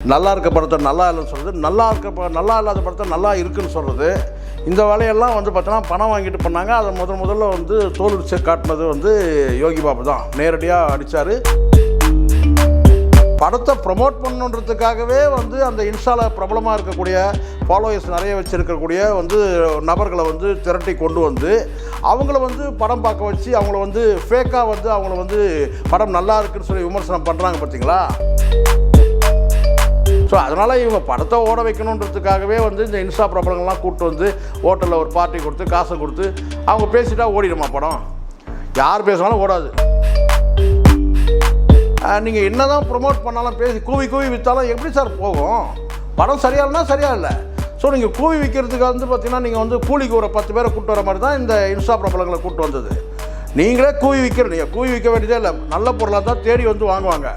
நல்லா இருக்க படத்தை நல்லா இல்லைன்னு சொல்கிறது, நல்லா இல்லாத படத்தை நல்லா இருக்குன்னு சொல்கிறது, இந்த வேலையெல்லாம் வந்து பார்த்தோன்னா பணம் வாங்கிட்டு பண்ணாங்க. அதை முதல்ல வந்து தோலுரிச்சு காட்டினது வந்து யோகி பாபு தான். நேரடியாக அடித்தார். படத்தை ப்ரமோட் பண்ணணுன்றதுக்காகவே வந்து அந்த இன்ஸ்டாவில் பிரபலமாக இருக்கக்கூடிய ஃபாலோவர்ஸ் நிறைய வச்சுருக்கக்கூடிய வந்து நபர்களை வந்து திரட்டி கொண்டு வந்து அவங்கள வந்து படம் பார்க்க வச்சு அவங்கள வந்து ஃபேக்காக வந்து அவங்கள வந்து படம் நல்லா இருக்குன்னு சொல்லி விமர்சனம் பண்ணுறாங்க பார்த்தீங்களா. ஸோ அதனால் இவங்க படத்தை ஓட வைக்கணுன்றதுக்காகவே வந்து இந்த இன்ஸ்டா பிரபலங்கள்லாம் கூப்பிட்டு வந்து ஹோட்டலில் ஒரு பார்ட்டி கொடுத்து காசை கொடுத்து அவங்க பேசிட்டா ஓடிடுமா படம்? யார் பேசினாலும் ஓடாது. நீங்கள் என்ன தான் ப்ரொமோட் பண்ணாலும் பேசி கூவி விற்றாலும் எப்படி சார் போகும்? படம் சரியாகலன்னா சரியா இல்லை. ஸோ நீங்கள் கூவி விற்கிறதுக்கு வந்து பார்த்தீங்கன்னா நீங்கள் வந்து கூலிக்கு ஒரு 10 பேரை கூப்பிட்டு வர மாதிரி தான் இந்த இன்ஸ்டா பிரபலங்களை கூப்பிட்டு வந்தது. நீங்களே கூவி நீங்கள் கூவி விற்க வேண்டியதே இல்லை. நல்ல பொருளாக தான் தேடி வந்து வாங்குவாங்க.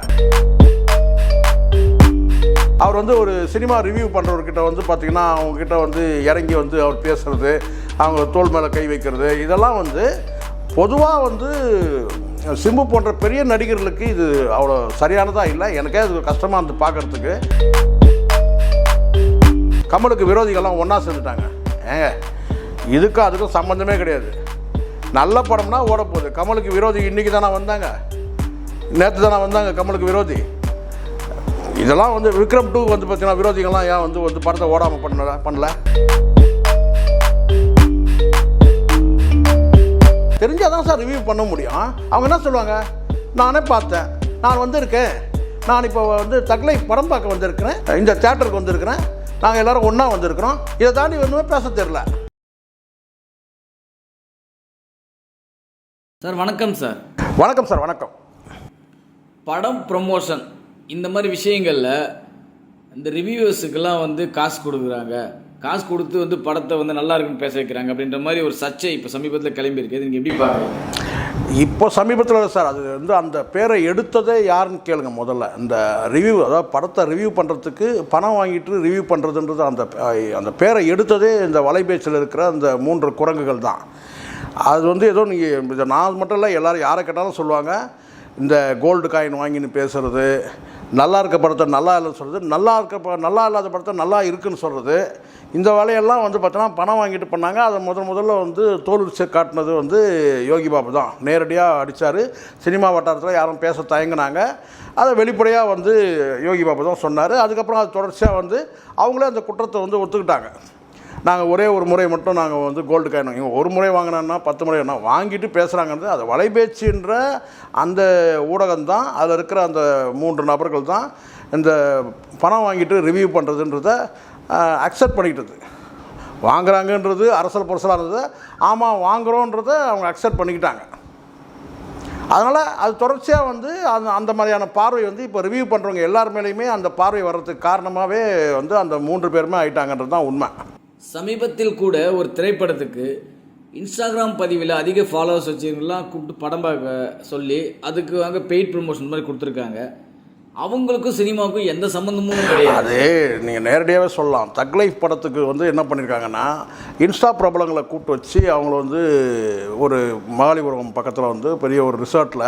அவர் வந்து ஒரு சினிமா ரிவ்யூ பண்ணுறவர்கிட்ட வந்து பார்த்திங்கன்னா அவங்கக்கிட்ட வந்து இறங்கி வந்து அவர் பேசுகிறது, அவங்க தோள் மேலே கை வைக்கிறது, இதெல்லாம் வந்து பொதுவாக வந்து சிம்பு போன்ற பெரிய நடிகர்களுக்கு இது அவ்வளோ சரியானதாக இல்லை. எனக்கே அது கஷ்டமாக இருந்து பார்க்குறதுக்கு. கமலுக்கு விரோதிகள்லாம் ஒன்றா சேர்ந்துட்டாங்க. ஏங்க இதுக்கும் அதுக்கும் சம்மந்தமே கிடையாது. நல்ல படம்னா ஓட போகுது. கமலுக்கு விரோதி இன்றைக்கி தானே வந்தாங்க, நேற்று தானே வந்தாங்க கமலுக்கு விரோதி. இதெல்லாம் வந்து விக்ரம் 2 வந்து பார்த்தீங்கன்னா விரோதிகள்லாம் ஏன் வந்து படத்தை ஓடாமல் பண்ணல? தெரிஞ்சால் தான் சார் ரிவ்யூ பண்ண முடியும். அவங்க என்ன சொல்லுவாங்க, நானே பார்த்தேன், நான் வந்திருக்கேன், நான் இப்போ வந்து தக்லை படம் பார்க்க வந்திருக்கிறேன், இந்த தியேட்டருக்கு வந்திருக்கிறேன், நாங்கள் எல்லோரும் ஒன்றா வந்திருக்கிறோம், இதை தாண்டி ஒன்றுமே பேச தெரில. சார் வணக்கம் சார். வணக்கம் சார். வணக்கம். படம் ப்ரமோஷன் இந்த மாதிரி விஷயங்களில் இந்த ரிவ்யூவர்ஸுக்கெல்லாம் வந்து காசு கொடுக்குறாங்க, காசு கொடுத்து வந்து படத்தை வந்து நல்லா இருக்குன்னு பேச வைக்கிறாங்க அப்படின்ற மாதிரி ஒரு சர்ச்சை இப்போ சமீபத்தில் கிளம்பியிருக்கு. நீங்கள் எப்படி பார்க்குறீங்க? இப்போ சமீபத்தில் சார் அது வந்து அந்த பேரை எடுத்ததே யாருன்னு கேளுங்க. முதல்ல இந்த ரிவ்யூ, அதாவது படத்தை ரிவ்யூ பண்ணுறதுக்கு பணம் வாங்கிட்டு ரிவ்யூ பண்ணுறதுன்றது அந்த பேரை எடுத்ததே இந்த வலைபேச்சில் இருக்கிற அந்த 3 குரங்குகள் தான். அது வந்து ஏதோ நீங்கள் நான் மட்டும் இல்லை, எல்லோரும் யாரை கேட்டாலும் சொல்லுவாங்க. இந்த கோல்டு காயின் வாங்கின்னு பேசுகிறது, நல்லா இருக்க படத்தை நல்லா இல்லைன்னு சொல்கிறது, நல்லா இல்லாத படத்தை நல்லா இருக்குன்னு சொல்கிறது, இந்த வேலையெல்லாம் வந்து பார்த்தோன்னா பணம் வாங்கிட்டு பண்ணாங்க. அதை முதல்ல வந்து தோலுரிச்சு காட்டினது வந்து யோகி பாபு தான். நேரடியாக அடித்தார். சினிமா வட்டாரத்தில் யாரும் பேச தயங்கினாங்க. அதை வெளிப்படையாக வந்து யோகி பாபு தான் சொன்னார். அதுக்கப்புறம் அது தொடர்ச்சியாக வந்து அவங்களே அந்த குற்றத்தை வந்து ஒத்துக்கிட்டாங்க. நாங்கள் ஒரே ஒரு முறை மட்டும் நாங்கள் வந்து கோல்டு காயின் இவங்க ஒரு முறை வாங்கினா 10 முறை என்ன வாங்கிட்டு பேசுகிறாங்கிறது அது வலைபேச்சுன்ற அந்த ஊடகம் தான். அதில் இருக்கிற அந்த 3 நபர்கள் தான் இந்த பணம் வாங்கிட்டு ரிவ்யூ பண்ணுறதுன்றத அக்செப்ட் பண்ணிக்கிட்டது. வாங்குறாங்கன்றது அரசல் பொருசலாக இருந்தது. ஆமாம் வாங்குகிறோன்றதை அவங்க அக்செப்ட் பண்ணிக்கிட்டாங்க. அதனால் அது தொடர்ச்சியாக வந்து அந்த மாதிரியான பார்வை வந்து இப்போ ரிவ்யூ பண்ணுறவங்க எல்லார் மேலேயுமே அந்த பார்வை வர்றதுக்கு காரணமாகவே வந்து அந்த 3 பேருமே ஆகிட்டாங்கன்றது தான் உண்மை. சமீபத்தில் கூட ஒரு திரைப்படத்துக்கு இன்ஸ்டாகிராம் பதிவில் அதிக ஃபாலோவர்ஸ் வச்சுருக்கலாம் கூப்பிட்டு படம் பார்க்க சொல்லி அதுக்கு அங்கே பெய்ட் ப்ரமோஷன் மாதிரி கொடுத்துருக்காங்க. அவங்களுக்கும் சினிமாவுக்கும் எந்த சம்மந்தமும் கிடையாது. அது நீங்கள் நேரடியாகவே சொல்லலாம். தக் லைஃப் படத்துக்கு வந்து என்ன பண்ணியிருக்காங்கன்னா இன்ஸ்டா பிரபலங்களை கூப்பிட்டு வச்சு அவங்கள வந்து ஒரு மகாலிபுரம் பக்கத்தில் வந்து பெரிய ஒரு ரிசார்ட்டில்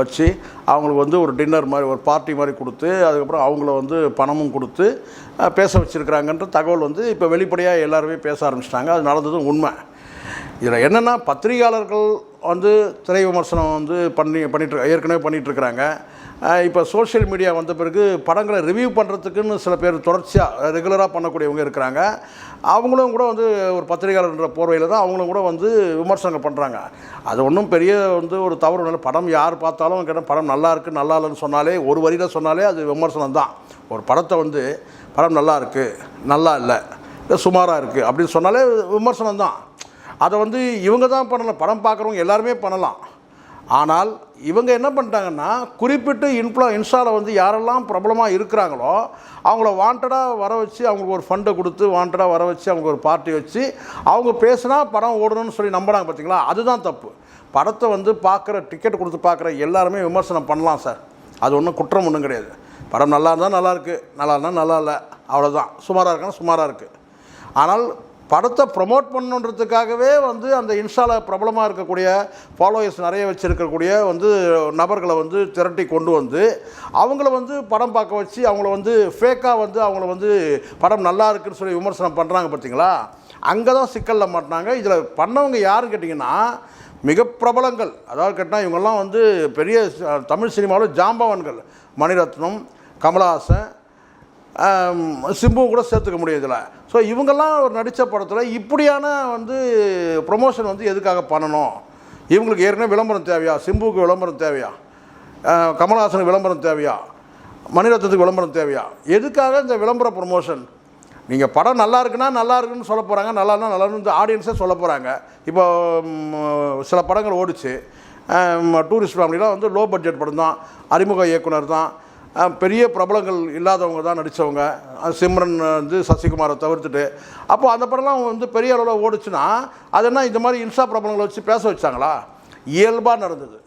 வச்சு அவங்களுக்கு வந்து ஒரு டின்னர் மாதிரி ஒரு பார்ட்டி மாதிரி கொடுத்து அதுக்கப்புறம் அவங்கள வந்து பணமும் கொடுத்து பேச வச்சுருக்கிறாங்கன்ற தகவல் வந்து இப்போ வெளிப்படையாக எல்லாருமே பேச ஆரம்பிச்சிட்டாங்க. அது நடந்ததும் உண்மை. இதில் என்னென்னா பத்திரிகையாளர்கள் வந்து திரை விமர்சனம் வந்து ஏற்கனவே பண்ணிகிட்ருக்கிறாங்க. இப்போ சோஷியல் மீடியா வந்த பிறகு படங்களை ரிவ்யூ பண்ணுறதுக்குன்னு சில பேர் தொடர்ச்சியாக ரெகுலராக பண்ணக்கூடியவங்க இருக்கிறாங்க. அவங்களும் கூட வந்து ஒரு பத்திரிகையாளர்ன்ற போர்வையில் தான் அவங்களும் கூட வந்து விமர்சனம் பண்ணுறாங்க. அது ஒன்றும் பெரிய வந்து ஒரு தவறு இல்லை. படம் யார் பார்த்தாலும் கேட்டால் படம் நல்லா இருக்குது நல்லா இல்லைன்னு சொன்னாலே ஒரு வரியில் சொன்னாலே அது விமர்சனம் தான். ஒரு படத்தை வந்து படம் நல்லா இருக்குது நல்லா இல்லை சுமாராக இருக்குது அப்படின்னு சொன்னாலே விமர்சனம் தான். அதை வந்து இவங்க தான் பண்ணலாம், படம் பார்க்குறவங்க எல்லாருமே பண்ணலாம். ஆனால் இவங்க என்ன பண்ணிட்டாங்கன்னா குறிப்பிட்டு இன்ஸ்டாவில் வந்து யாரெல்லாம் பிரபலமாக இருக்கிறாங்களோ அவங்கள வாண்டடாக வர வச்சு அவங்களுக்கு ஒரு ஃபண்டை கொடுத்து வாண்டடாக வர வச்சு அவங்களுக்கு ஒரு பார்ட்டி வச்சு அவங்க பேசுனா படம் ஓடணும்னு சொல்லி நம்புகிறாங்க பார்த்தீங்களா. அதுதான் தப்பு. படத்தை வந்து பார்க்குற டிக்கெட் கொடுத்து பார்க்குற எல்லாருமே விமர்சனம் பண்ணலாம் சார். அது ஒன்றும் குற்றம் ஒன்றும் கிடையாது. படம் நல்லா இருந்தால் நல்லாயிருக்கு, நல்லா இருந்தால் நல்லா இல்லை, அவ்வளோதான். சுமாராக இருக்குன்னா சுமாராக இருக்குது. ஆனால் படத்தை ப்ரமோட் பண்ணணுன்றதுக்காகவே வந்து அந்த இன்ஸ்டாவில் பிரபலமாக இருக்கக்கூடிய ஃபாலோவர்ஸ் நிறைய வச்சுருக்கக்கூடிய வந்து நபர்களை வந்து திரட்டி கொண்டு வந்து அவங்கள வந்து படம் பார்க்க வச்சு அவங்கள வந்து ஃபேக்காக வந்து அவங்கள வந்து படம் நல்லா இருக்குன்னு சொல்லி விமர்சனம் பண்ணுறாங்க பார்த்தீங்களா. அங்கே தான் சிக்கலில் மாட்டினாங்க. இதில் பண்ணவங்க யாருன்னு கேட்டிங்கன்னா மிக பிரபலங்கள், அதாவது கேட்டால் இவங்கெல்லாம் வந்து பெரிய தமிழ் சினிமாவில் ஜாம்பவான்கள். மணிரத்னம், கமலஹாசன், சிம்பு கூட சேர்த்துக்க முடியும் இதில். ஸோ இவங்கெல்லாம் ஒரு நடித்த படத்தில் இப்படியான வந்து ப்ரொமோஷன் வந்து எதுக்காக பண்ணணும்? இவங்களுக்கு ஏற்கனவே விளம்பரம் தேவையா? சிம்புவுக்கு விளம்பரம் தேவையா? கமலஹாசனுக்கு விளம்பரம் தேவையா? மணிரத்னத்துக்கு விளம்பரம் தேவையா? எதுக்காக இந்த விளம்பர ப்ரொமோஷன்? நீங்கள் படம் நல்லா இருக்குன்னா நல்லா இருக்குன்னு சொல்ல போகிறாங்க, நல்லானா நல்லான்னு இந்த ஆடியன்ஸே சொல்ல போகிறாங்க. இப்போ சில படங்கள் ஓடிச்சு, டூரிஸ்ட் ஃபேமிலிலாம் வந்து லோ பட்ஜெட் படம் தான், அறிமுக இயக்குனர் தான், பெரிய பிரபலங்கள் இல்லாதவங்க தான் நடித்தவங்க, சிம்ரன் வந்து சசிகுமாரை தவிர்த்துட்டு. அப்போது அந்த படம்லாம் வந்து பெரிய அளவில் ஓடிச்சுன்னா அது என்ன இந்த மாதிரி இன்ஸ்டா பிரபலங்களை வச்சு பேச வச்சாங்களா? இயல்பாக நடந்தது.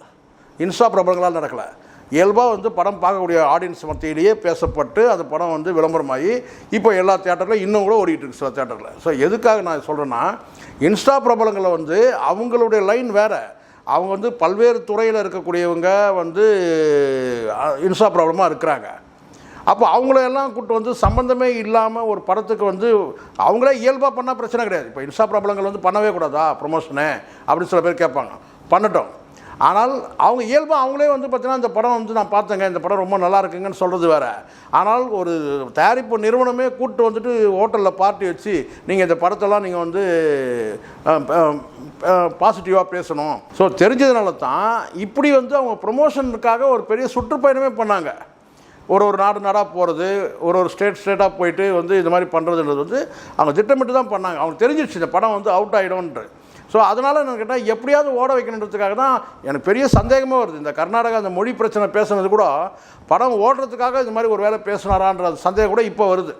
இன்ஸ்டா பிரபலங்களால் நடக்கலை. இயல்பாக வந்து படம் பார்க்கக்கூடிய ஆடியன்ஸ் மத்தியிலேயே பேசப்பட்டு அந்த படம் வந்து விளம்பரமாகி இப்போ எல்லா தேட்டரில் இன்னும் கூட ஓடிட்டு இருக்கு சில தேட்டரில். ஸோ எதுக்காக நான் சொல்கிறேன்னா, இன்ஸ்டா பிரபலங்களை வந்து அவங்களுடைய லைன் வேறு. அவங்க வந்து பல்வேறு துறையில் இருக்கக்கூடியவங்க வந்து இன்ஸ்டா ப்ராப்ளமாக இருக்கிறாங்க. அப்போ அவங்களெல்லாம் கூப்பிட்டு வந்து சம்மந்தமே இல்லாமல் ஒரு படத்துக்கு வந்து அவங்களே இயல்பாக பண்ணால் பிரச்சனை கிடையாது. இப்போ இன்ஸ்டா ப்ராப்ளங்கள் வந்து பண்ணவே கூடாதா ப்ரொமோஷனு அப்படின்னு சில பேர் கேட்பாங்க. பண்ணட்டும். ஆனால் அவங்க இயல்பாக அவங்களே வந்து பார்த்தீங்கன்னா இந்த படம் வந்து நான் பார்த்தேங்க, இந்த படம் ரொம்ப நல்லா இருக்குங்கன்னு சொல்கிறது வேறு. ஆனால் ஒரு தயாரிப்பு நிறுவனமே கூப்பிட்டு வந்துட்டு ஹோட்டலில் பார்ட்டி வச்சு நீங்கள் இந்த படத்தெல்லாம் நீங்கள் வந்து பாசிட்டிவாக பேசணும். ஸோ தெரிஞ்சதுனால தான் இப்படி வந்து அவங்க ப்ரொமோஷனுக்காக ஒரு பெரிய சுற்றுப்பயணமே பண்ணாங்க. ஒரு நாடாக போகிறது, ஒரு ஸ்டேட்டாக போயிட்டு வந்து இந்த மாதிரி பண்ணுறதுன்றது வந்து அவங்க திட்டமிட்டு தான் பண்ணாங்க. அவங்க தெரிஞ்சிடுச்சு இந்த படம் வந்து அவுட் ஆகிடும்ன்ட்டு. ஸோ அதனால் என்ன கேட்டால் எப்படியாவது ஓட வைக்கணுன்றதுக்காக தான் எனக்கு பெரிய சந்தேகமே வருது. இந்த கர்நாடகா அந்த மொழி பிரச்சனை பேசுனது கூட படம் ஓடுறதுக்காக இந்த மாதிரி ஒரு வேலை பேசினாரான்ற சந்தேகம் கூட இப்போ வருது.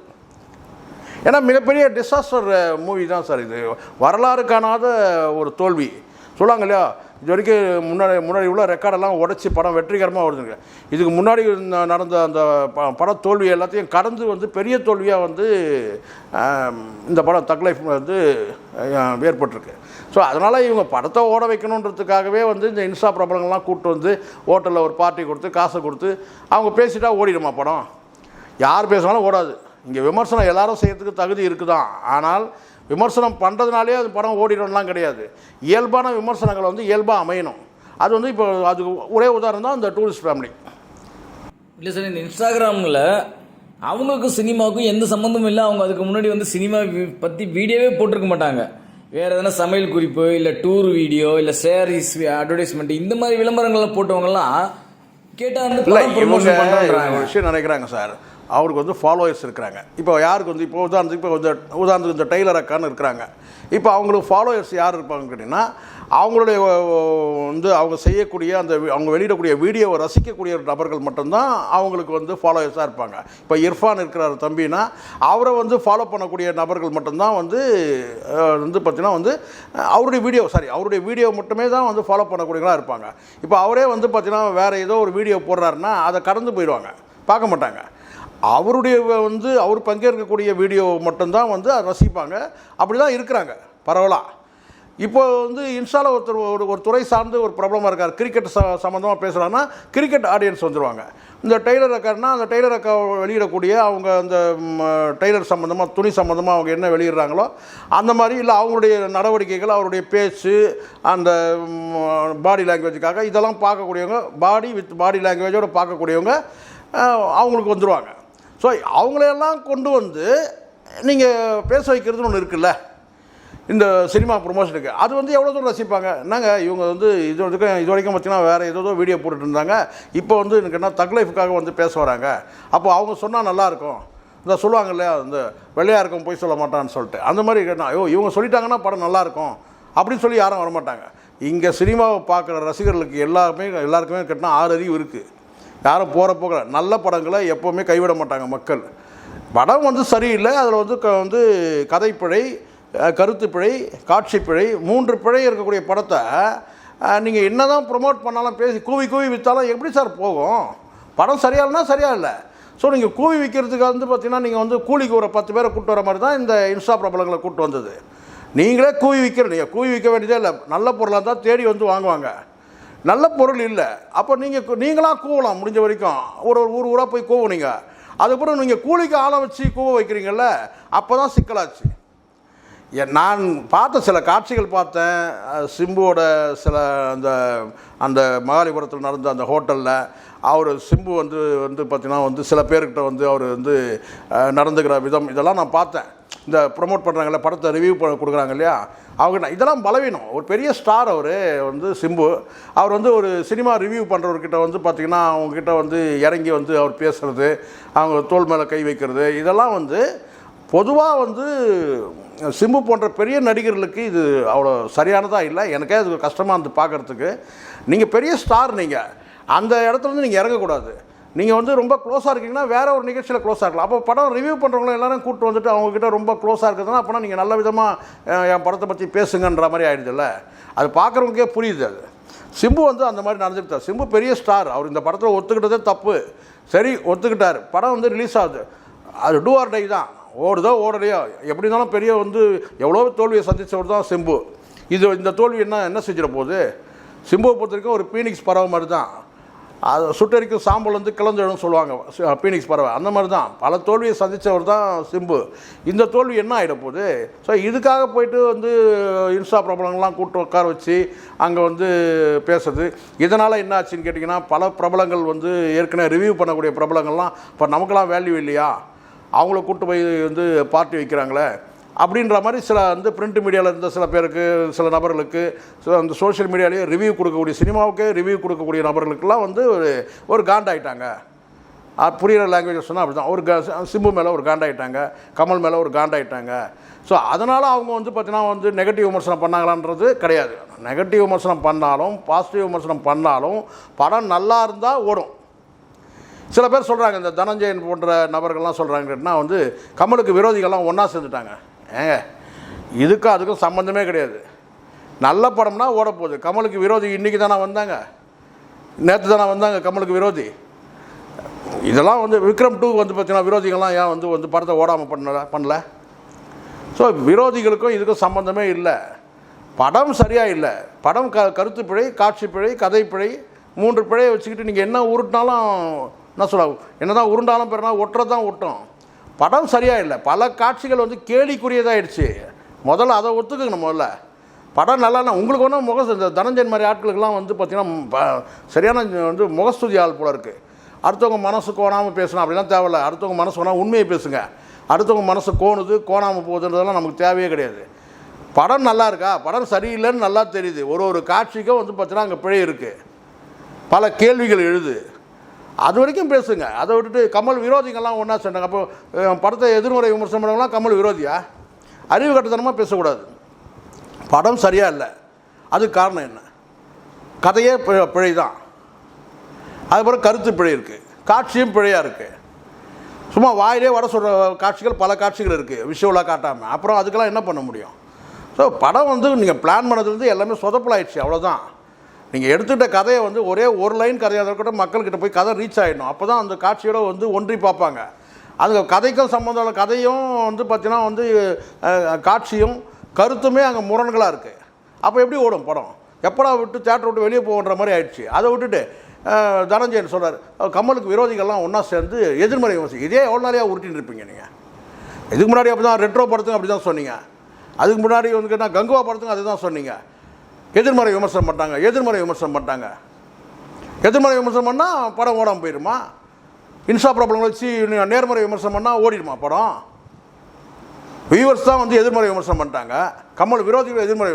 ஏன்னா மிகப்பெரிய டிசாஸ்டர் மூவி தான் சார் இது. வரலாறு காணாத ஒரு தோல்வி சொல்லுவாங்க இல்லையா. இது வரைக்கும் முன்னாடி உள்ள ரெக்கார்டெல்லாம் உடச்சி படம் வெற்றிகரமாக வருதுங்க. இதுக்கு முன்னாடி நடந்த அந்த பட தோல்வி எல்லாத்தையும் கடந்து வந்து பெரிய தோல்வியாக வந்து இந்த படம் தக் லைஃப் வந்து ஏற்பட்டிருக்கு. ஸோ அதனால் இவங்க படத்தை ஓட வைக்கணுன்றதுக்காகவே வந்து இந்த இன்ஸ்டா பிரபலங்கள்லாம் கூப்பிட்டு வந்து ஹோட்டலில் ஒரு பார்ட்டி கொடுத்து காசை கொடுத்து அவங்க பேசிட்டா ஓடிடுமா படம்? யார் பேசினாலும் ஓடாது. இங்கே விமர்சனம் எல்லாரும் செய்யறதுக்கு தகுதி இருக்குதான். ஆனால் விமர்சனம் பண்ணுறதுனாலே அது படம் ஓடிடணும்லாம் கிடையாது. இயல்பான விமர்சனங்கள் வந்து இயல்பாக அமையணும். அது வந்து இப்போ அது ஒரே உதாரணம் தான் இந்த டூரிஸ்ட் ஃபேமிலி. இல்லை சார், இந்த இன்ஸ்டாகிராமில் அவங்களுக்கும் சினிமாவுக்கும் எந்த சம்மந்தமும் இல்லை. அவங்க அதுக்கு முன்னாடி வந்து சினிமா பற்றி வீடியோவே போட்டிருக்க மாட்டாங்க. வேறு எதனா சமையல் குறிப்பு, இல்லை டூர் வீடியோ, இல்லை சேரீஸ் அட்வர்டைஸ்மெண்ட், இந்த மாதிரி விளம்பரங்கள்லாம் போட்டவங்கலாம் கேட்டால் வந்து ப்ரமோஷன் பண்ணுறாங்க விஷயம் நினைக்கிறாங்க சார். அவருக்கு வந்து ஃபாலோவர்ஸ் இருக்கிறாங்க. இப்போ யாருக்கு வந்து இப்போ உதாரணத்துக்கு இந்த டெய்லர் அக்கான்னு இருக்கிறாங்க. இப்போ அவங்களுக்கு ஃபாலோவர்ஸ் யார் இருப்பாங்கன்னு கேட்டிங்கன்னா அவங்களுடைய வந்து அவங்க செய்யக்கூடிய அந்த அவங்க வெளியிடக்கூடிய வீடியோவை ரசிக்கக்கூடிய நபர்கள் மட்டும்தான் அவங்களுக்கு வந்து ஃபாலோவர்ஸாக இருப்பாங்க. இப்போ இர்ஃபான் இருக்கிறார் தம்பினா அவரை வந்து ஃபாலோ பண்ணக்கூடிய நபர்கள் மட்டும்தான் வந்து பார்த்திங்கன்னா வந்து அவருடைய வீடியோ மட்டுமே தான் வந்து ஃபாலோ பண்ணக்கூடியவங்களாக இருப்பாங்க. இப்போ அவரே வந்து பார்த்திங்கன்னா வேறு ஏதோ ஒரு வீடியோ போடுறாருன்னா அதை கடந்து போயிடுவாங்க, பார்க்க மாட்டாங்க. அவருடைய வந்து அவர் பங்கேற்கக்கூடிய வீடியோ மட்டும்தான் வந்து அதை ரசிப்பாங்க. அப்படி தான் இருக்கிறாங்க பரவலாக. இப்போ வந்து இன்ஸ்டாவில் ஒரு துறை சார்ந்து ஒரு ப்ராப்ளமாக இருக்கார். கிரிக்கெட் சம்மந்தமாக பேசுகிறாங்கன்னா கிரிக்கெட் ஆடியன்ஸ் வந்துடுவாங்க. இந்த டெய்லர் அக்காருன்னா அந்த டெய்லர் அக்கா வெளியிடக்கூடிய அவங்க அந்த டெய்லர் சம்மந்தமாக துணி சம்மந்தமாக அவங்க என்ன வெளியிடுறாங்களோ அந்த மாதிரி, இல்லை அவங்களுடைய நடவடிக்கைகள், அவருடைய பேச்சு, அந்த பாடி லாங்குவேஜுக்காக இதெல்லாம் பார்க்கக்கூடியவங்க, பாடி லாங்குவேஜோடு பார்க்கக்கூடியவங்க அவங்களுக்கு வந்துடுவாங்க. ஸோ அவங்களையெல்லாம் கொண்டு வந்து நீங்கள் பேச வைக்கிறதுன்னு ஒன்று இருக்குல்ல இந்த சினிமா ப்ரொமோஷனுக்கு. அது வந்து எவ்வளோ தூரம் ரசிப்பாங்க? என்னங்க இவங்க வந்து இது வரைக்கும் பார்த்தீங்கன்னா வேறு ஏதோ வீடியோ போட்டுட்டு இருந்தாங்க, இப்போ வந்து எனக்கு என்ன தக் லைஃபுக்காக வந்து பேச வராங்க. அப்போ அவங்க சொன்னால் நல்லாயிருக்கும். இந்த சொல்லுவாங்க இல்லையா, இந்த வெள்ளையாக இருக்கும் போய் சொல்ல மாட்டான்னு சொல்லிட்டு, அந்த மாதிரி கேட்டால் இவங்க சொல்லிட்டாங்கன்னா படம் நல்லாயிருக்கும் அப்படின்னு சொல்லி யாரும் வரமாட்டாங்க. இங்கே சினிமாவை பார்க்குற ரசிகர்களுக்கு எல்லாருக்குமே கேட்டால் 6 அறிவு இருக்குது. யாரும் போகிற நல்ல படங்களை எப்போவுமே கைவிட மாட்டாங்க மக்கள். படம் வந்து சரியில்லை, அதில் வந்து கதைப்பிழை, கருத்து பிழை, காட்சி பிழை, 3 பிழை இருக்கக்கூடிய படத்தை நீங்கள் என்ன தான் ப்ரொமோட் பண்ணாலும் பேசி கூவி விற்றாலும் எப்படி சார் போகும்? படம் சரியா இல்லைன்னா சரியா இல்லை. ஸோ நீங்கள் கூவி விற்கிறதுக்கு வந்து பார்த்தீங்கன்னா நீங்கள் வந்து கூலிக்கு ஒரு 10 பேரை கூப்பிட்டு வர மாதிரி தான் இந்த இன்ஸ்டா பிரபலங்களை கூப்பிட்டு வந்தது. நீங்களே கூவி நீங்கள் கூவி விற்க வேண்டியதே இல்லை. நல்ல பொருளாக தான் தேடி வந்து வாங்குவாங்க. நல்ல பொருள் இல்லை, அப்போ நீங்களாக கூவலாம். முடிஞ்ச வரைக்கும் ஒரு ஊராக போய் கூவுனீங்க. அதுக்கப்புறம் நீங்கள் கூலிக்கு ஆளை வச்சு கூவ வைக்கிறீங்கல்ல, அப்போ தான் சிக்கலாச்சு. நான் பார்த்த சில காட்சிகள் பார்த்தேன். சிம்புவோட சில அந்த மகாலிபுரத்தில் நடந்த அந்த ஹோட்டலில் அவர் சிம்பு வந்து பார்த்தீங்கன்னா வந்து சில பேர்கிட்ட வந்து அவர் வந்து நடந்துக்கிற விதம் இதெல்லாம் நான் பார்த்தேன். இந்த ப்ரொமோட் பண்ணுறாங்கல்ல, படத்தை ரிவ்யூ கொடுக்குறாங்க இல்லையா, அவங்க இதெல்லாம் பலவீனம். ஒரு பெரிய ஸ்டார் அவர் வந்து சிம்பு. அவர் வந்து ஒரு சினிமா ரிவ்யூ பண்ணுறவர்கிட்ட வந்து பார்த்திங்கன்னா அவங்கக்கிட்ட வந்து இறங்கி வந்து அவர் பேசுகிறது, அவங்க தோள் மேலே கை வைக்கிறது, இதெல்லாம் வந்து பொதுவாக வந்து சிம்பு போன்ற பெரிய நடிகர்களுக்கு இது அவ்வளோ சரியானதாக இல்லை. எனக்கே அது கஷ்டமாக இருந்து பார்க்குறதுக்கு. நீங்கள் பெரிய ஸ்டார், நீங்கள் அந்த இடத்துலேருந்து நீங்கள் இறங்கக்கூடாது. நீங்கள் வந்து ரொம்ப க்ளோஸாக இருக்கீங்கன்னா வேறு ஒரு நிகழ்ச்சியில் க்ளோஸாக இருக்கலாம். அப்போ படம் ரிவ்யூ பண்ணுறவங்களும் எல்லோரும் கூப்பிட்டு வந்துட்டு அவங்கக்கிட்ட ரொம்ப க்ளோஸாக இருக்குதுன்னா அப்போனா நீங்கள் நல்ல விதமாக என் படத்தை பற்றி பேசுங்கன்ற மாதிரி ஆகிடுதில்ல. அது பார்க்குறவங்களுக்கே புரியுது. அது சிம்பு வந்து அந்த மாதிரி நடந்துக்கிட்டார். சிம்பு பெரிய ஸ்டார். அவர் இந்த படத்தில் ஒத்துக்கிட்டதே தப்பு. சரி, ஒத்துக்கிட்டார். படம் வந்து ரிலீஸ் ஆகுது. அது டூ ஆர் டை தான். ஓடுதோ ஓடலையோ எப்படி இருந்தாலும் பெரிய வந்து எவ்வளோ தோல்வியை சந்தித்தவர் தான் சிம்பு. இந்த தோல்வி என்ன செஞ்சிட போகுது? சிம்புவை பொறுத்த வரைக்கும் ஒரு பீனிக்ஸ் பறவை மாதிரி தான். அது சுட்டரிக்கும் சாம்பல் வந்து கிளந்துடும் சொல்லுவாங்க, பீனிக்ஸ் பறவை. அந்த மாதிரி தான் பல தோல்வியை சந்தித்தவர் தான் சிம்பு. இந்த தோல்வி என்ன ஆகிட போகுது? ஸோ இதுக்காக போயிட்டு வந்து இன்ஸ்டா பிரபலங்கள்லாம் கூப்பிட்டு உட்கார வச்சு அங்கே வந்து பேசுறது. இதனால் என்ன ஆச்சுன்னு கேட்டிங்கன்னா, பல பிரபலங்கள் வந்து ஏற்கனவே ரிவ்யூ பண்ணக்கூடிய பிரபலங்கள்லாம் இப்போ நமக்கெல்லாம் வேல்யூ இல்லையா, அவங்கள கூப்பிட்டு போய் வந்து பார்ட்டி வைக்கிறாங்களே அப்படின்ற மாதிரி சில வந்து பிரிண்ட் மீடியாவில் இருந்த சில பேருக்கு, சில நபர்களுக்கு, அந்த சோஷியல் மீடியாலேயே ரிவ்யூ கொடுக்கக்கூடிய, சினிமாவுக்கே ரிவ்யூ கொடுக்கக்கூடிய நபர்களுக்கெல்லாம் வந்து ஒரு காண்டாயிட்டாங்க. புரிகிற லாங்குவேஜ் சொன்னால் அப்படி தான். ஒரு சிம்பு மேலே ஒரு காண்டாயிட்டாங்க, கமல் மேலே ஒரு காண்டாயிட்டாங்க. ஸோ அதனால் அவங்க வந்து பார்த்தீங்கன்னா வந்து நெகட்டிவ் விமர்சனம் பண்ணாங்களான்றது கிடையாது. நெகட்டிவ் விமர்சனம் பண்ணாலும் பாசிட்டிவ் விமர்சனம் பண்ணாலும் படம் நல்லா இருந்தால் ஓடும். சில பேர் சொல்கிறாங்க, இந்த தனஞ்சயன் போன்ற நபர்கள்லாம் சொல்கிறாங்கன்னா வந்து கமலுக்கு விரோதிகள்லாம் ஒன்றா சேர்ந்துட்டாங்க. ஏங்க, இதுக்கும் அதுக்கும் சம்மந்தமே கிடையாது. நல்ல படம்னா ஓடப்போகுது. கமலுக்கு விரோதி இன்றைக்கி தானே வந்தாங்க, நேற்று தானே வந்தாங்க கமலுக்கு விரோதி. இதெல்லாம் வந்து விக்ரம் 2 வந்து பார்த்தீங்கன்னா விரோதிகள்லாம் ஏன் வந்து படத்தை ஓடாமல் பண்ணல? ஸோ விரோதிகளுக்கும் இதுக்கும் சம்மந்தமே இல்லை. படம் சரியாக இல்லை. படம் கருத்து பிழை, காட்சி பிழை, கதை பிழை, 3 பிழையை வச்சுக்கிட்டு நீங்கள் என்ன உருட்டினாலும் என்ன சொல்ல, என்ன தான் உருண்டாலும் பெறனா ஒட்டுறது தான் ஒட்டும். படம் சரியாக இல்லை. பல காட்சிகள் வந்து கேலிக்குரியதாகிடுச்சு. முதல்ல அதை ஒத்துக்குங்க. முதல்ல படம் நல்லா உங்களுக்கு ஒன்றும் இந்த தனஞ்சயன் மாதிரி ஆட்களுக்கெல்லாம் வந்து பார்த்திங்கன்னா சரியான வந்து முகஸ்துதி ஆள் போல இருக்குது. அடுத்தவங்க மனசு கோணாமல் பேசணும் அப்படிலாம் தேவையில்லை. அடுத்தவங்க மனசு வேணால் உண்மையை பேசுங்க. அடுத்தவங்க மனசு கோணாமல் போகுதுன்றதெல்லாம் நமக்கு தேவையே கிடையாது. படம் நல்லா இருக்கா, படம் சரியில்லைன்னு நல்லா தெரியுது. ஒரு காட்சிக்கும் வந்து பார்த்தீங்கன்னா அங்கே பிழை இருக்குது, பல கேள்விகள் எழுது. அது வரைக்கும் பேசுங்க. அதை விட்டுட்டு கமல் விரோதிகள்லாம் ஒன்றா சொன்னாங்க. அப்போ படத்தை எதிர்முறை விமர்சனம் பண்ணவங்களாம் கமல் விரோதியா? அறிவு கட்டத்தனமாக பேசக்கூடாது. படம் சரியாக இல்லை, அதுக்கு காரணம் என்ன? கதையே பிழை தான். அதுக்கப்புறம் கருத்து பிழை இருக்குது, காட்சியும் பிழையாக இருக்குது. சும்மா வாயிலே வர சொல்கிற காட்சிகள் பல காட்சிகள் இருக்குது, விஷுவலாக காட்டாமல். அப்புறம் அதுக்கெல்லாம் என்ன பண்ண முடியும்? ஸோ படம் வந்து நீங்கள் பிளான் பண்ணதுலேருந்து எல்லாமே சொதப்பலாயிடுச்சு, அவ்வளோதான். நீங்கள் எடுத்துகிட்ட கதையை வந்து ஒரே ஒரு லைன் கதையாக இருக்கட்டும், மக்கள்கிட்ட போய் கதை ரீச் ஆகிடணும். அப்போ தான் அந்த காட்சியோட வந்து ஒன்றி பார்ப்பாங்க. அது கதைக்கும் சம்மந்தம் இல்லை. கதையும் வந்து பார்த்தீங்கன்னா வந்து காட்சியும் கருத்துமே அங்கே முரண்களாக இருக்குது. அப்போ எப்படி ஓடும் படம்? எப்படா விட்டு தேட்டரை விட்டு வெளியே போகின்ற மாதிரி ஆயிடுச்சு. அதை விட்டுட்டு தனஞ்சயன் சொல்கிறார், கமலுக்கு விரோதிகள்லாம் ஒன்றா சேர்ந்து எதிர்மறை விமர்சனம். இதே எவ்வளோ நாளையாக உருட்டின்னு இருப்பீங்க நீங்கள்? இதுக்கு முன்னாடி அப்படி தான் ரெட்ரோ படத்துக்கும் அப்படி தான் சொன்னீங்க. அதுக்கு முன்னாடி வந்து கேட்டால் கங்குவா படத்துக்கும் அதுதான் சொன்னீங்க. எதிர்மறை விமர்சனம் பண்ணிட்டாங்க, எதிர்மறை விமர்சனம் பண்ணிட்டாங்க. எதிர்மறை விமர்சனம் பண்ணால் படம் ஓடாமல் போயிடுமா? இன்ஸ்டா ப்ராப்ளங்களை வச்சு நேர்மறை விமர்சனம் பண்ணால் ஓடிடுமா படம்? வியூவர்ஸ் தான் வந்து எதிர்மறை விமர்சனம் பண்ணிட்டாங்க. கமல் விரோதிகள் எதிர்மறை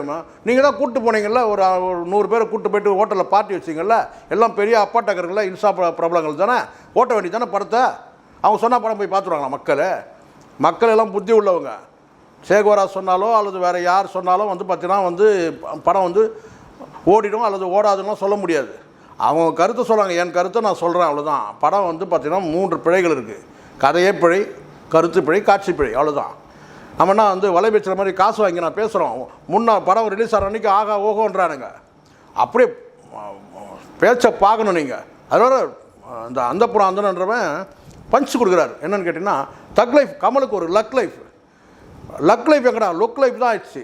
நீங்கள் தான் கூப்பிட்டு போனீங்கல்ல, ஒரு 100 பேரை கூப்பிட்டு போயிட்டு ஹோட்டலில் பார்ட்டி வச்சிங்கல்ல, எல்லாம் பெரிய அப்பாட்டக்கர்கள இன்ஸ்டா பிரபலங்கள் தானே, ஓட்ட வேண்டி தானே படத்தை. அவங்க சொன்னால் படம் போய் பார்த்துருவாங்களா? மக்கள் எல்லாம் புத்தி உள்ளவங்க. சேகோரா சொன்னாலோ அல்லது வேறு யார் சொன்னாலும் வந்து பார்த்தீங்கன்னா வந்து படம் வந்து ஓடிடும் அல்லது ஓடாதுன்னா சொல்ல முடியாது. அவங்க கருத்தை சொல்கிறாங்க, என் கருத்தை நான் சொல்கிறேன், அவ்வளோதான். படம் வந்து பார்த்திங்கன்னா 3 பிழைகள் இருக்குது. கதையே பிழை, கருத்து பிழை, காட்சி பிழை, அவ்வளோதான். நம்மனா வந்து வலை பேச்சுற மாதிரி காசு வாங்கி நான் பேசுகிறோம். படம் ரிலீஸ் ஆகிற அன்றைக்கி ஆகா ஓகோன்றானுங்க. அப்படியே பேச்சை பார்க்கணும் நீங்கள். அதோட அந்த அந்தப்புறம் அந்தனன்றவன் பஞ்ச் கொடுக்குறாரு. என்னன்னு கேட்டிங்கன்னா, தக் லைஃப் கமலுக்கு ஒரு லக் லைஃப் எங்கடா லுக் லைஃப் தான் ஆயிடுச்சு.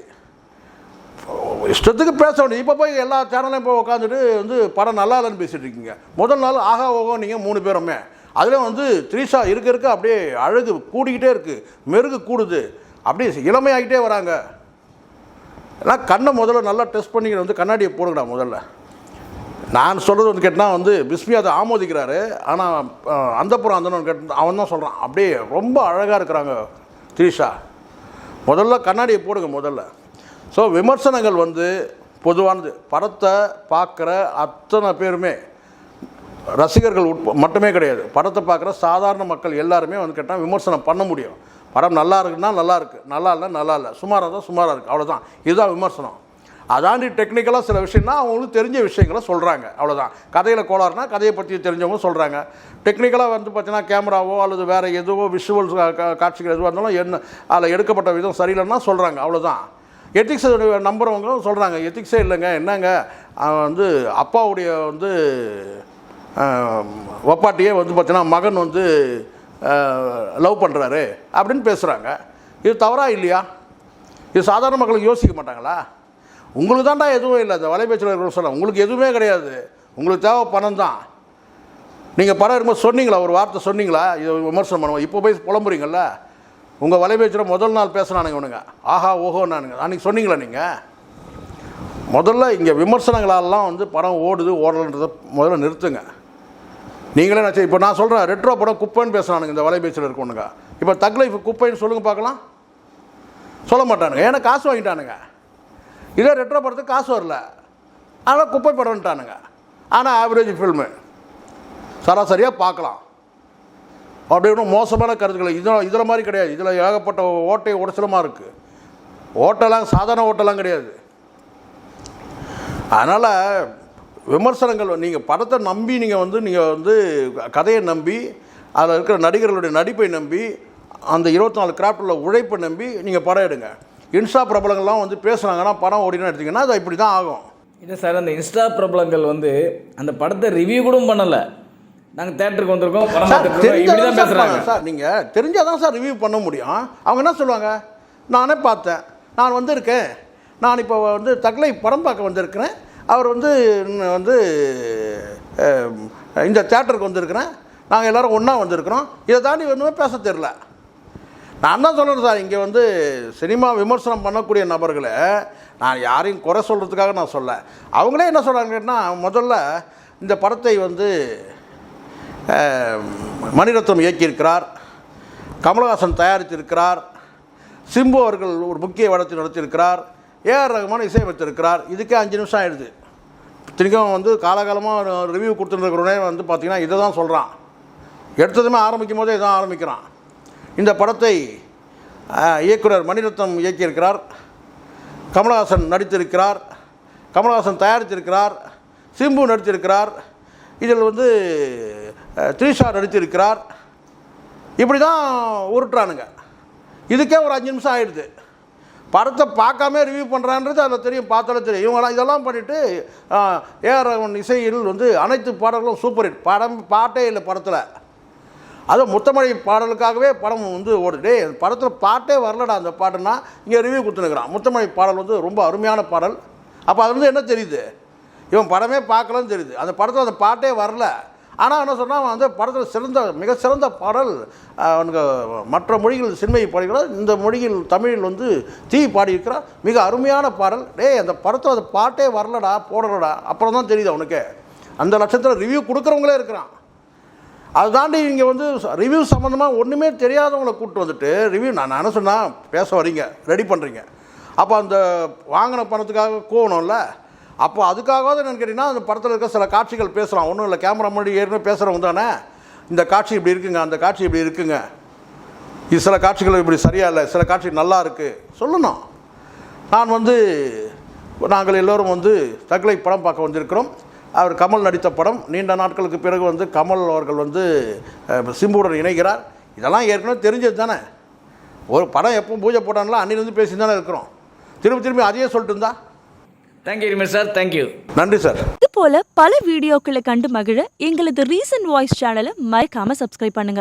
இஷ்டத்துக்கு பேச வேண்டியது. இப்போ போய் எல்லா சேனலையும் போய் உட்காந்துட்டு வந்து படம் நல்லா இல்லைன்னு பேசிகிட்டு இருக்கீங்க. முதல் நாள் ஆகா ஓகோ நீங்கள் 3 பேருமே. அதில் வந்து த்ரீஷா இருக்க அப்படியே அழகு கூடிக்கிட்டே இருக்குது, மெருகு கூடுது, அப்படியே இளமையாகிட்டே வராங்க. எல்லாம் கண்ணை முதல்ல நல்லா டெஸ்ட் பண்ணிக்கிற வந்து கண்ணாடியை போடுங்கடா முதல்ல. நான் சொல்கிறது வந்து கேட்டால் வந்து பிஸ்மி அதை ஆமோதிக்கிறாரு. ஆனால் அந்தப்புறம் அந்த கேட்டு அவன் தான் சொல்கிறான் அப்படியே ரொம்ப அழகாக இருக்கிறாங்க த்ரீஷா. முதல்ல கண்ணாடியை போடுங்க முதல்ல. ஸோ விமர்சனங்கள் வந்து பொதுவானது. படத்தை பார்க்குற அத்தனை பேருமே ரசிகர்கள் மட்டுமே கிடையாது, படத்தை பார்க்குற சாதாரண மக்கள் எல்லாருமே வந்து கேட்டால் விமர்சனம் பண்ண முடியும். படம் நல்லா இருக்குன்னா நல்லா இருக்குது, நல்லா இல்லைன்னா நல்லா இல்லை, சுமாராக தான் சுமாராக இருக்குது, அவ்வளோதான். இதுதான் விமர்சனம். அதாண்டி டெக்னிக்கலாக சில விஷயம்னா அவங்களுக்கு தெரிஞ்ச விஷயங்களை சொல்கிறாங்க, அவ்வளோதான். கதையில் கோளாறுனா கதையை பற்றி தெரிஞ்சவங்க சொல்கிறாங்க. டெக்னிக்கலாக வந்து பார்த்தீங்கன்னா கேமராவோ அல்லது வேறு எதுவோ விஷுவல்ஸ் காட்சிகள் எதுவாக இருந்தாலும் என்ன அதில் எடுக்கப்பட்ட விதம் சரியில்லைன்னா சொல்கிறாங்க, அவ்வளோதான். எத்திக்ஸ் நம்புறவங்க சொல்கிறாங்க எத்திக்ஸே இல்லைங்க, என்னங்க வந்து அப்பாவுடைய வந்து ஒப்பாட்டியே வந்து பார்த்தீங்கன்னா மகன் வந்து லவ் பண்ணுறாரு அப்படின்னு பேசுகிறாங்க. இது தவறா இல்லையா? இது சாதாரண மக்களுக்கு யோசிக்க மாட்டாங்களா? உங்களுக்கு தான்டா எதுவும் இல்லை. அந்த வலைபேச்சில் சொல்ல உங்களுக்கு எதுவுமே கிடையாது. உங்களுக்கு தேவை பணம் தான். நீங்கள் படம் இருக்கும்போது சொன்னீங்களா, ஒரு வார்த்தை சொன்னீங்களா இதை விமர்சனம் பண்ணுவோம்? இப்போ போய் புலம்புறீங்கள. உங்கள் வலைபேச்சில் முதல் நாள் பேசுனானுங்க இவனுங்க, ஆஹா ஓஹோன்னானுங்க. அன்றைக்கி சொன்னீங்களா நீங்கள்? முதல்ல இங்கே விமர்சனங்களெல்லாம் வந்து படம் ஓடுது ஓடலன்றதை முதல்ல நிறுத்துங்க. நீங்களே நான் இப்போ நான் சொல்கிறேன் ரெட்ரோ படம் குப்பைன்னு பேசுகிறானுங்க இந்த வலைபேச்சில் இருக்கணுங்க. இப்போ தக் லைஃப் குப்பைன்னு சொல்லுங்கள் பார்க்கலாம். சொல்ல மாட்டானுங்க, ஏன்னா காசு வாங்கிட்டானுங்க. இதே ரெட்ரோ படத்துக்கு காசு வரல, அதனால் குப்பை படம்ட்டானுங்க. ஆனால் ஆவரேஜ் ஃபில்மு சராசரியாக பார்க்கலாம். அப்படி ஒன்றும் மோசமான கருத்துக்கள் இதில் மாதிரி கிடையாது. இதில் ஏகப்பட்ட ஓட்டை உடச்சலமாக இருக்குது. ஓட்டெல்லாம் சாதாரண ஓட்டெல்லாம் கிடையாது. அதனால் விமர்சனங்கள் நீங்கள் படத்தை நம்பி நீங்கள் வந்து கதையை நம்பி அதில் இருக்கிற நடிகர்களுடைய நடிப்பை நம்பி அந்த 24 கிராஃப்டில் உழைப்பை நம்பி நீங்கள் படம் எடுங்க. இன்ஸ்டா பிரபலங்கள்லாம் வந்து பேசுகிறாங்கன்னா படம் ஓடினா எடுத்திங்கன்னா அது இப்படி தான் ஆகும். இல்லை சார், அந்த இன்ஸ்டா பிரபலங்கள் வந்து அந்த படத்தை ரிவ்யூ கூட பண்ணலை. நாங்கள் தேட்டருக்கு வந்திருக்கோம், படம் இப்படி தான் பேசுகிறாங்க சார். நீங்கள் தெரிஞ்சால் தான் சார் ரிவ்யூ பண்ண முடியும். அவங்க என்ன சொல்லுவாங்க, நானே பார்த்தேன், நான் வந்திருக்கேன், நான் இப்போ வந்து தக்லை படம் பார்க்க வந்திருக்கிறேன், அவர் வந்து இந்த தேட்டருக்கு வந்திருக்கிறேன், நாங்கள் எல்லோரும் ஒன்றா வந்திருக்கிறோம், இதை தாண்டி ஒன்றுமே பேச தெரில. நான் தான் சொல்கிறேன் சார், இங்கே வந்து சினிமா விமர்சனம் பண்ணக்கூடிய நபர்களை நான் யாரையும் குறை சொல்கிறதுக்காக நான் சொல்ல. அவங்களே என்ன சொல்கிறாங்கன்னா, முதல்ல இந்த படத்தை வந்து மணிரத்னம் இயக்கியிருக்கிறார், கமலஹாசன் தயாரித்திருக்கிறார், சிம்பு அவர்கள் ஒரு முக்கிய வடத்தை நடத்தியிருக்கிறார், ஏஆர் ரஹ்மான் இசையமைத்திருக்கிறார். இதுக்கே 5 நிமிஷம் ஆகிடுது. இத்தனைக்கும் வந்து காலகாலமாக ரிவ்யூ கொடுத்துருக்கிறவனே வந்து பார்த்திங்கன்னா இதை தான் சொல்கிறான். எடுத்ததுமே ஆரம்பிக்கும் போதே இதான் ஆரம்பிக்கிறான். இந்த படத்தை இயக்குனர் மணிரத்னம் இயக்கியிருக்கிறார், கமலஹாசன் நடித்திருக்கிறார், கமலஹாசன் தயாரித்திருக்கிறார், சிம்பு நடித்திருக்கிறார், இதில் வந்து த்ரீஷா நடித்திருக்கிறார். இப்படி தான் உருட்டுறானுங்க. இதுக்கே ஒரு 5 நிமிஷம் ஆகிடுது. படத்தை பார்க்காம ரிவ்யூ பண்ணுறான்றது அதில் தெரியும், பார்த்தாலே தெரியும். இவங்களாம் இதெல்லாம் பண்ணிவிட்டு ஏஆர் ரஹ்மான் இசையில் வந்து அனைத்து பாடல்களும் சூப்பர் ஹிட். பாட்டே இல்லை படத்தில். அதுவும் முத்தமழை பாடலுக்காகவே படம் வந்து ஓடுது. படத்தில் பாட்டே வரலடா அந்த பாட்டுன்னா இங்கே ரிவ்யூ கொடுத்துனுக்குறான். முத்தமழை பாடல் வந்து ரொம்ப அருமையான பாடல். அப்போ அது வந்து என்ன தெரியுது, இவன் படமே பார்க்கலன்னு தெரியுது. அந்த படத்தில் அந்த பாட்டே வரல. ஆனால் என்ன சொன்னால் அந்த படத்தில் மிக சிறந்த பாடல் அவனுக்கு மற்ற மொழிகள் சின்மை பாடுகிறார், இந்த மொழியில் தமிழில் வந்து தீ பாடியிருக்கிறார், மிக அருமையான பாடல். அந்த படத்தில் அந்த பாட்டே வரலடா போடலடா, அப்புறம் தான் தெரியுது அவனுக்கு. அந்த லட்சத்தில் ரிவ்யூ கொடுக்குறவங்களே இருக்கிறான். அதை தாண்டி இங்கே வந்து ரிவ்யூ சம்மந்தமாக ஒன்றுமே தெரியாதவங்களை கூப்பிட்டு வந்துட்டு ரிவ்யூ நான் என்ன சொன்னால் பேச வரீங்க, ரெடி பண்ணுறீங்க. அப்போ அந்த வாங்கின பணத்துக்காக கோவணும்ல. அப்போ அதுக்காகவாது என்னென்னு கேட்டிங்கன்னா அந்த படத்தில் இருக்க சில காட்சிகள் பேசலாம். ஒன்றும் இல்லை, கேமரா முன்னாடி ஏற்கனவே பேசுகிறவங்க தானே, இந்த காட்சி இப்படி இருக்குங்க, அந்த காட்சி இப்படி இருக்குங்க, இது சில காட்சிகள் இப்படி சரியாக இல்லை, சில காட்சி நல்லா இருக்குது சொல்லணும். நான் வந்து நாங்கள் எல்லோரும் வந்து தக்லை படம் பார்க்க வந்திருக்கிறோம். அவர் கமல் நடித்த படம். நீண்ட நாட்களுக்கு பிறகு வந்து கமல் அவர்கள் வந்து சிம்புடன் இணைகிறார். இதெல்லாம் ஏற்கனவே தெரிஞ்சது தானே. ஒரு படம் எப்போ பூஜை போட்டாங்களோ அன்னிலேருந்து பேசி தானே இருக்கிறோம். திரும்பி அதையே சொல்லிட்டு இருந்தா. தேங்க்யூ ரமேஷ் சார், தேங்க்யூ, நன்றி சார். இது போல பல வீடியோக்களை கண்டு மகிழ எங்களது ரீசன்ட் வாய்ஸ் சேனலை மறக்காம சப்ஸ்கிரைப் பண்ணுங்க.